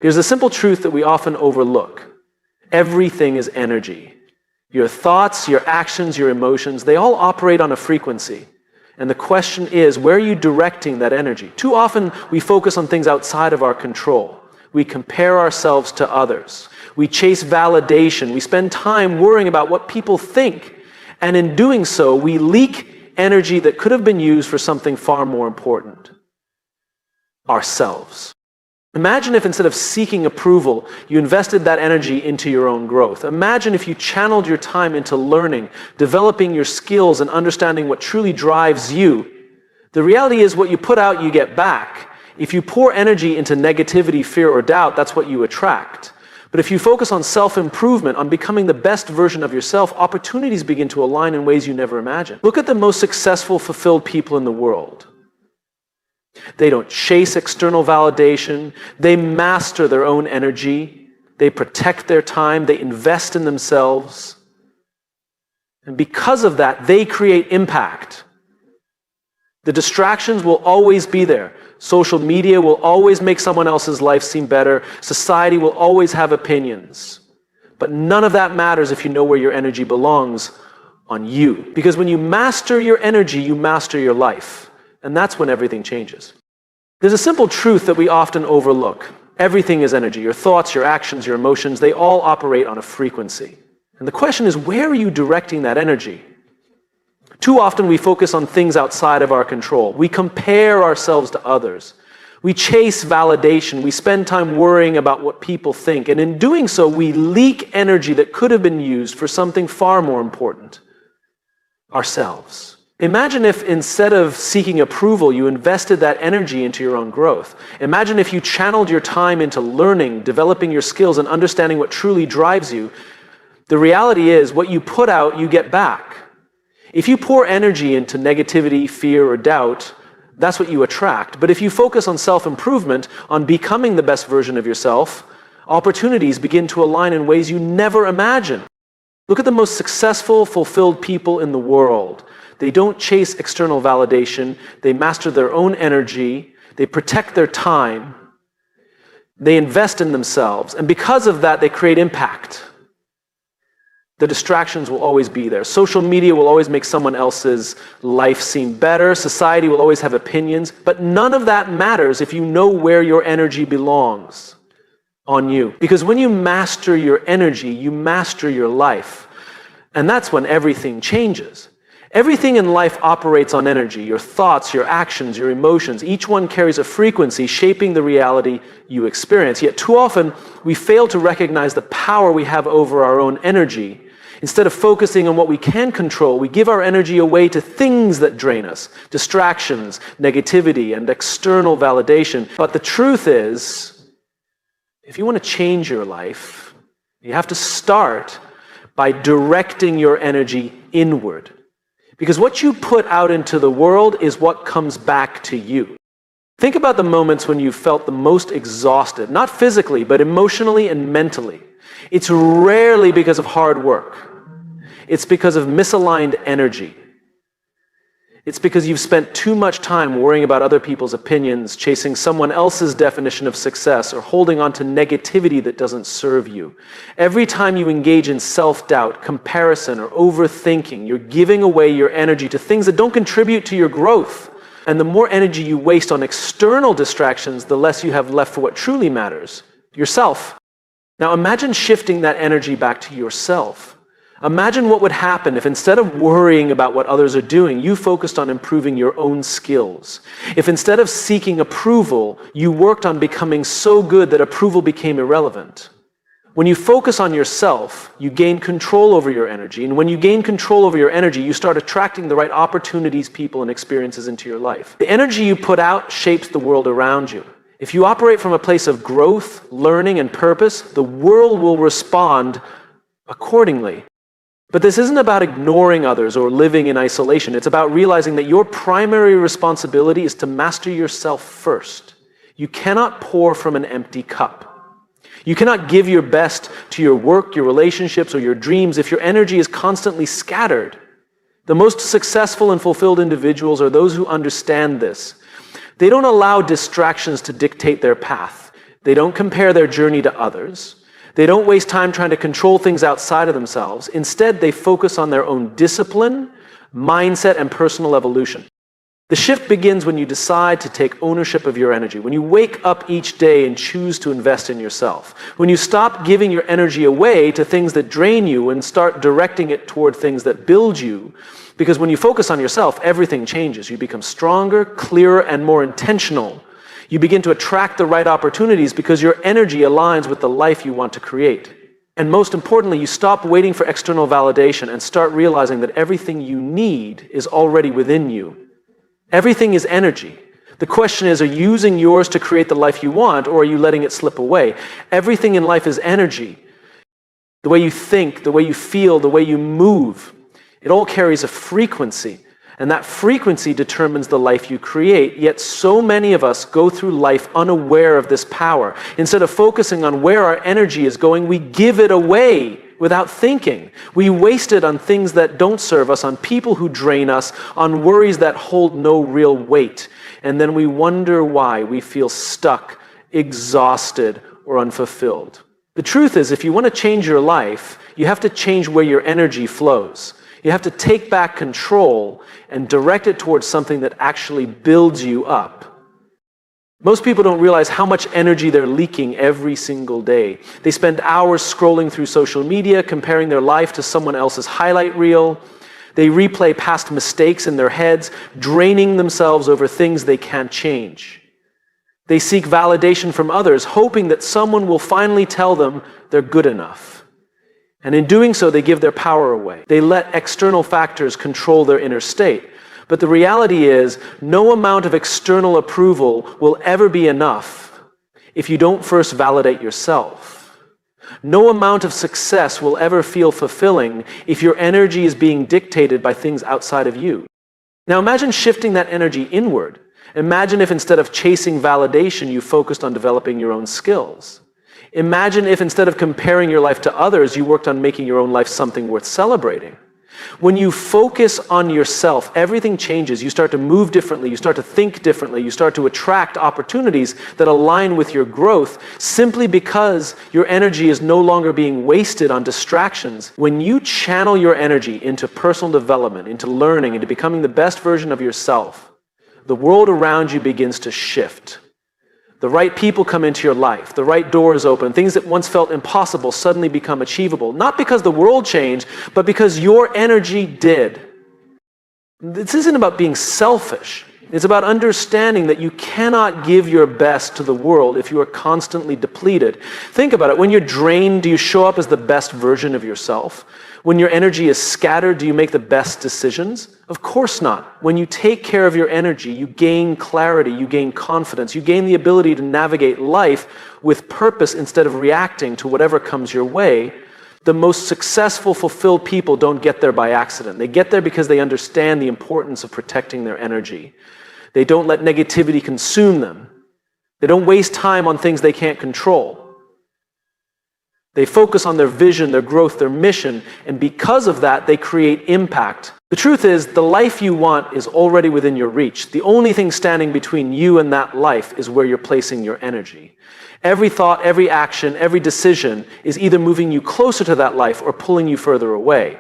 There's a simple truth that we often overlook. Everything is energy. Your thoughts, your actions, your emotions, they all operate on a frequency. And the question is, where are you directing that energy? Too often, we focus on things outside of our control. We compare ourselves to others. We chase validation. We spend time worrying about what people think. And in doing so, we leak energy that could have been used for something far more important. Ourselves. Imagine if instead of seeking approval, you invested that energy into your own growth. Imagine if you channeled your time into learning, developing your skills, and understanding what truly drives you. The reality is what you put out, you get back. If you pour energy into negativity, fear, or doubt, that's what you attract. But if you focus on self-improvement, on becoming the best version of yourself, opportunities begin to align in ways you never imagined. Look at the most successful, fulfilled people in the world. They don't chase external validation. They master their own energy. They protect their time. They invest in themselves. And because of that, they create impact. The distractions will always be there. Social media will always make someone else's life seem better. Society will always have opinions. But none of that matters if you know where your energy belongs, on you. Because when you master your energy, you master your life. And that's when everything changes. There's a simple truth that we often overlook. Everything is energy. Your thoughts, your actions, your emotions, they all operate on a frequency. And the question is, where are you directing that energy? Too often we focus on things outside of our control. We compare ourselves to others. We chase validation. We spend time worrying about what people think. And in doing so, we leak energy that could have been used for something far more important. Ourselves. Imagine if instead of seeking approval, you invested that energy into your own growth. Imagine if you channeled your time into learning, developing your skills, and understanding what truly drives you. The reality is, what you put out, you get back. If you pour energy into negativity, fear, or doubt, that's what you attract. But if you focus on self-improvement, on becoming the best version of yourself, opportunities begin to align in ways you never imagined. Look at the most successful, fulfilled people in the world. They don't chase external validation. They master their own energy. They protect their time. They invest in themselves. And because of that, they create impact. The distractions will always be there. Social media will always make someone else's life seem better. Society will always have opinions. But none of that matters if you know where your energy belongs, on you. Because when you master your energy, you master your life. And that's when everything changes. Everything in life operates on energy. Your thoughts, your actions, your emotions, each one carries a frequency shaping the reality you experience. Yet too often, we fail to recognize the power we have over our own energy. Instead of focusing on what we can control, we give our energy away to things that drain us, distractions, negativity, and external validation. But the truth is, if you want to change your life, you have to start by directing your energy inward. Because what you put out into the world is what comes back to you. Think about the moments when you felt the most exhausted, not physically, but emotionally and mentally. It's rarely because of hard work. It's because of misaligned energy. It's because you've spent too much time worrying about other people's opinions, chasing someone else's definition of success, or holding on to negativity that doesn't serve you. Every time you engage in self-doubt, comparison, or overthinking, you're giving away your energy to things that don't contribute to your growth. And the more energy you waste on external distractions, the less you have left for what truly matters, yourself. Now imagine shifting that energy back to yourself. Imagine what would happen if instead of worrying about what others are doing, you focused on improving your own skills. If instead of seeking approval, you worked on becoming so good that approval became irrelevant. When you focus on yourself, you gain control over your energy. And when you gain control over your energy, you start attracting the right opportunities, people, and experiences into your life. The energy you put out shapes the world around you. If you operate from a place of growth, learning, and purpose, the world will respond accordingly. But this isn't about ignoring others or living in isolation. It's about realizing that your primary responsibility is to master yourself first. You cannot pour from an empty cup. You cannot give your best to your work, your relationships, or your dreams if your energy is constantly scattered. The most successful and fulfilled individuals are those who understand this. They don't allow distractions to dictate their path. They don't compare their journey to others. They don't waste time trying to control things outside of themselves. Instead, they focus on their own discipline, mindset, and personal evolution. The shift begins when you decide to take ownership of your energy, when you wake up each day and choose to invest in yourself, when you stop giving your energy away to things that drain you and start directing it toward things that build you. Because when you focus on yourself, everything changes. You become stronger, clearer, and more intentional. You begin to attract the right opportunities because your energy aligns with the life you want to create. And most importantly, you stop waiting for external validation and start realizing that everything you need is already within you. Everything is energy. The question is, are you using yours to create the life you want, or are you letting it slip away? Everything in life is energy. The way you think, the way you feel, the way you move, it all carries a frequency. And that frequency determines the life you create. Yet so many of us go through life unaware of this power. Instead of focusing on where our energy is going, we give it away without thinking. We waste it on things that don't serve us, on people who drain us, on worries that hold no real weight. And then we wonder why we feel stuck, exhausted, or unfulfilled. The truth is, if you want to change your life, you have to change where your energy flows. You have to take back control and direct it towards something that actually builds you up. Most people don't realize how much energy they're leaking every single day. They spend hours scrolling through social media, comparing their life to someone else's highlight reel. They replay past mistakes in their heads, draining themselves over things they can't change. They seek validation from others, hoping that someone will finally tell them they're good enough. And in doing so, they give their power away. They let external factors control their inner state. But the reality is, no amount of external approval will ever be enough if you don't first validate yourself. No amount of success will ever feel fulfilling if your energy is being dictated by things outside of you. Now imagine shifting that energy inward. Imagine if instead of chasing validation, you focused on developing your own skills. Imagine if instead of comparing your life to others, you worked on making your own life something worth celebrating. When you focus on yourself, everything changes. You start to move differently. You start to think differently. You start to attract opportunities that align with your growth simply because your energy is no longer being wasted on distractions. When you channel your energy into personal development, into learning, into becoming the best version of yourself, the world around you begins to shift. The right people come into your life. The right doors open. Things that once felt impossible suddenly become achievable. Not because the world changed, but because your energy did. This isn't about being selfish. It's about understanding that you cannot give your best to the world if you are constantly depleted. Think about it. When you're drained, do you show up as the best version of yourself? When your energy is scattered, do you make the best decisions? Of course not. When you take care of your energy, you gain clarity, you gain confidence, you gain the ability to navigate life with purpose instead of reacting to whatever comes your way. The most successful, fulfilled people don't get there by accident. They get there because they understand the importance of protecting their energy. They don't let negativity consume them. They don't waste time on things they can't control. They focus on their vision, their growth, their mission, and because of that, they create impact. The truth is, the life you want is already within your reach. The only thing standing between you and that life is where you're placing your energy. Every thought, every action, every decision is either moving you closer to that life or pulling you further away.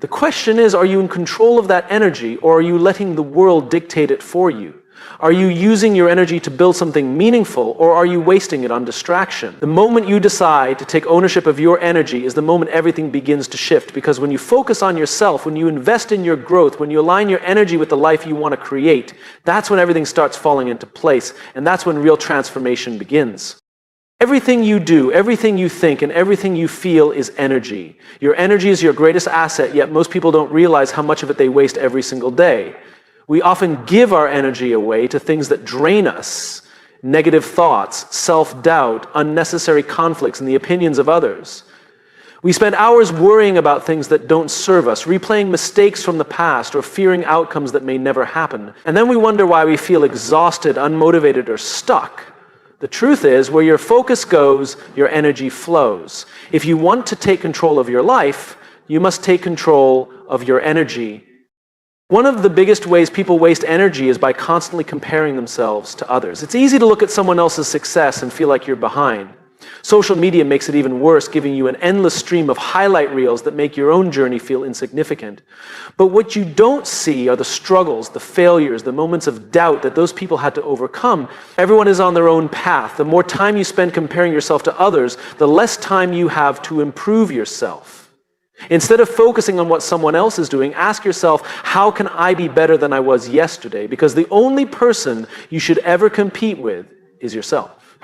The question is, are you in control of that energy, or are you letting the world dictate it for you? Are you using your energy to build something meaningful, or are you wasting it on distraction? The moment you decide to take ownership of your energy is the moment everything begins to shift, because when you focus on yourself, when you invest in your growth, when you align your energy with the life you want to create, that's when everything starts falling into place, and that's when real transformation begins. Everything you do, everything you think, and everything you feel is energy. Your energy is your greatest asset, yet most people don't realize how much of it they waste every single day. We often give our energy away to things that drain us. Negative thoughts, self-doubt, unnecessary conflicts, and the opinions of others. We spend hours worrying about things that don't serve us, replaying mistakes from the past, or fearing outcomes that may never happen. And then we wonder why we feel exhausted, unmotivated, or stuck. The truth is, where your focus goes, your energy flows. If you want to take control of your life, you must take control of your energy. One of the biggest ways people waste energy is by constantly comparing themselves to others. It's easy to look at someone else's success and feel like you're behind. Social media makes it even worse, giving you an endless stream of highlight reels that make your own journey feel insignificant. But what you don't see are the struggles, the failures, the moments of doubt that those people had to overcome. Everyone is on their own path. The more time you spend comparing yourself to others, the less time you have to improve yourself. Instead of focusing on what someone else is doing, ask yourself, how can I be better than I was yesterday? Because the only person you should ever compete with is yourself.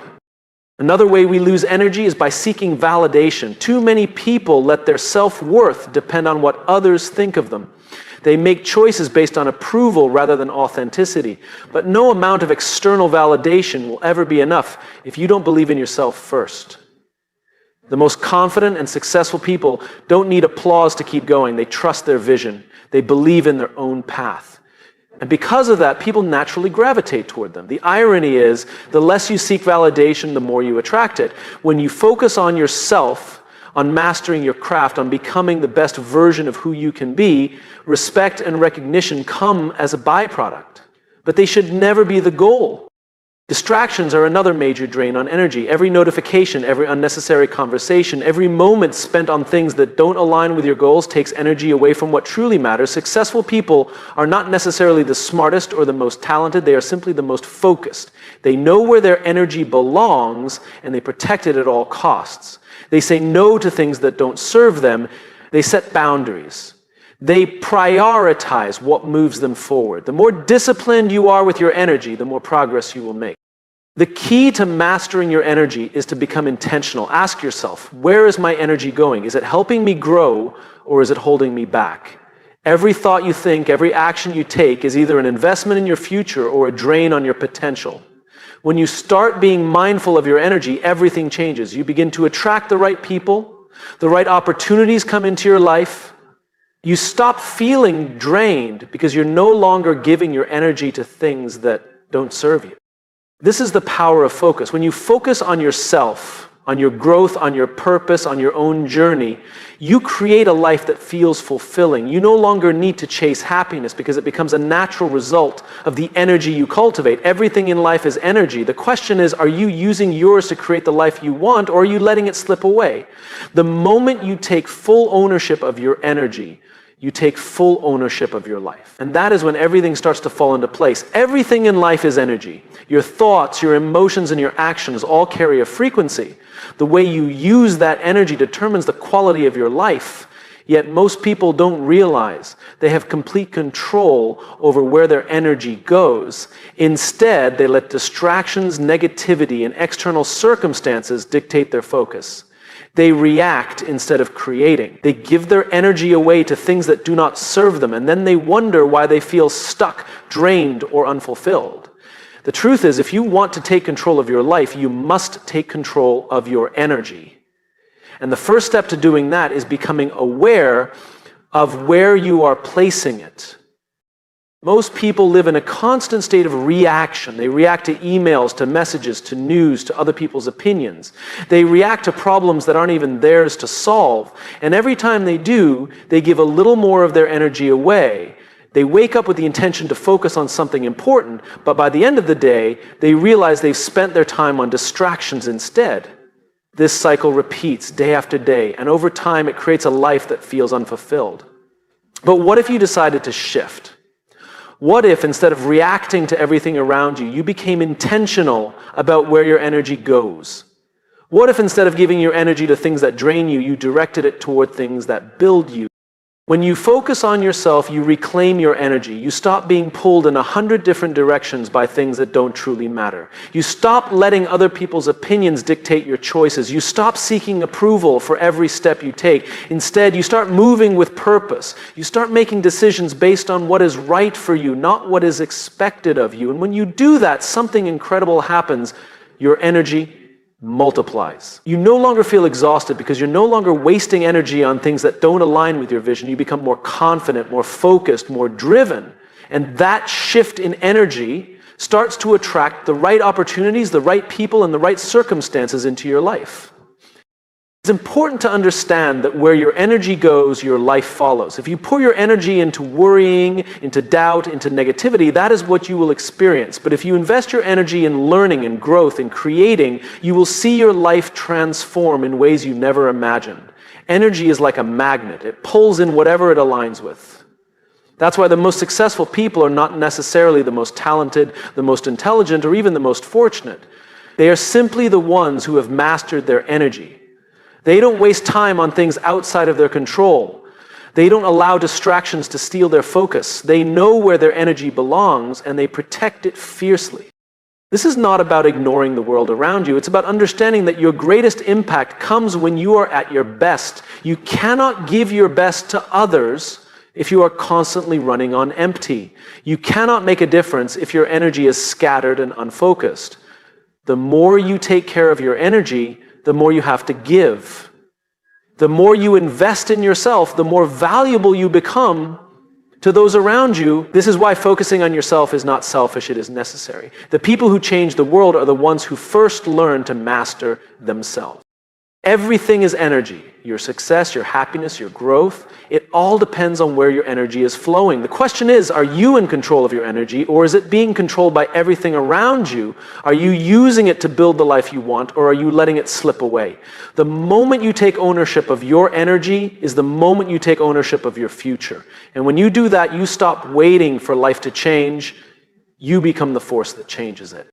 Another way we lose energy is by seeking validation. Too many people let their self-worth depend on what others think of them. They make choices based on approval rather than authenticity. But no amount of external validation will ever be enough if you don't believe in yourself first. The most confident and successful people don't need applause to keep going. They trust their vision. They believe in their own path. And because of that, people naturally gravitate toward them. The irony is, the less you seek validation, the more you attract it. When you focus on yourself, on mastering your craft, on becoming the best version of who you can be, respect and recognition come as a byproduct. But they should never be the goal. Distractions are another major drain on energy. Every notification, every unnecessary conversation, every moment spent on things that don't align with your goals takes energy away from what truly matters. Successful people are not necessarily the smartest or the most talented. They are simply the most focused. They know where their energy belongs, and they protect it at all costs. They say no to things that don't serve them. They set boundaries. They prioritize what moves them forward. The more disciplined you are with your energy, the more progress you will make. The key to mastering your energy is to become intentional. Ask yourself, where is my energy going? Is it helping me grow, or is it holding me back? Every thought you think, every action you take is either an investment in your future or a drain on your potential. When you start being mindful of your energy, everything changes. You begin to attract the right people, the right opportunities come into your life. You stop feeling drained because you're no longer giving your energy to things that don't serve you. This is the power of focus. When you focus on yourself, on your growth, on your purpose, on your own journey, you create a life that feels fulfilling. You no longer need to chase happiness because it becomes a natural result of the energy you cultivate. Everything in life is energy. The question is, are you using yours to create the life you want, or are you letting it slip away? The moment you take full ownership of your energy, you take full ownership of your life. And that is when everything starts to fall into place. Everything in life is energy. Your thoughts, your emotions, and your actions all carry a frequency. The way you use that energy determines the quality of your life. Yet most people don't realize they have complete control over where their energy goes. Instead, they let distractions, negativity, and external circumstances dictate their focus. They react instead of creating. They give their energy away to things that do not serve them, and then they wonder why they feel stuck, drained, or unfulfilled. The truth is, if you want to take control of your life, you must take control of your energy. And the first step to doing that is becoming aware of where you are placing it. Most people live in a constant state of reaction. They react to emails, to messages, to news, to other people's opinions. They react to problems that aren't even theirs to solve. And every time they do, they give a little more of their energy away. They wake up with the intention to focus on something important, but by the end of the day, they realize they've spent their time on distractions instead. This cycle repeats day after day, and over time, it creates a life that feels unfulfilled. But what if you decided to shift? What if, instead of reacting to everything around you, you became intentional about where your energy goes? What if, instead of giving your energy to things that drain you, you directed it toward things that build you? When you focus on yourself, you reclaim your energy. You stop being pulled in 100 different directions by things that don't truly matter. You stop letting other people's opinions dictate your choices. You stop seeking approval for every step you take. Instead, you start moving with purpose. You start making decisions based on what is right for you, not what is expected of you. And when you do that, something incredible happens. Your energy multiplies. You no longer feel exhausted because you're no longer wasting energy on things that don't align with your vision. You become more confident, more focused, more driven. And that shift in energy starts to attract the right opportunities, the right people, and the right circumstances into your life. It's important to understand that where your energy goes, your life follows. If you pour your energy into worrying, into doubt, into negativity, that is what you will experience. But if you invest your energy in learning and growth and creating, you will see your life transform in ways you never imagined. Energy is like a magnet. It pulls in whatever it aligns with. That's why the most successful people are not necessarily the most talented, the most intelligent, or even the most fortunate. They are simply the ones who have mastered their energy. They don't waste time on things outside of their control. They don't allow distractions to steal their focus. They know where their energy belongs, and they protect it fiercely. This is not about ignoring the world around you. It's about understanding that your greatest impact comes when you are at your best. You cannot give your best to others if you are constantly running on empty. You cannot make a difference if your energy is scattered and unfocused. The more you take care of your energy, the more you have to give. The more you invest in yourself, the more valuable you become to those around you. This is why focusing on yourself is not selfish, it is necessary. The people who change the world are the ones who first learn to master themselves. Everything is energy. Your success, your happiness, your growth, it all depends on where your energy is flowing. The question is, are you in control of your energy, or is it being controlled by everything around you? Are you using it to build the life you want, or are you letting it slip away? The moment you take ownership of your energy is the moment you take ownership of your future. And when you do that, you stop waiting for life to change. You become the force that changes it.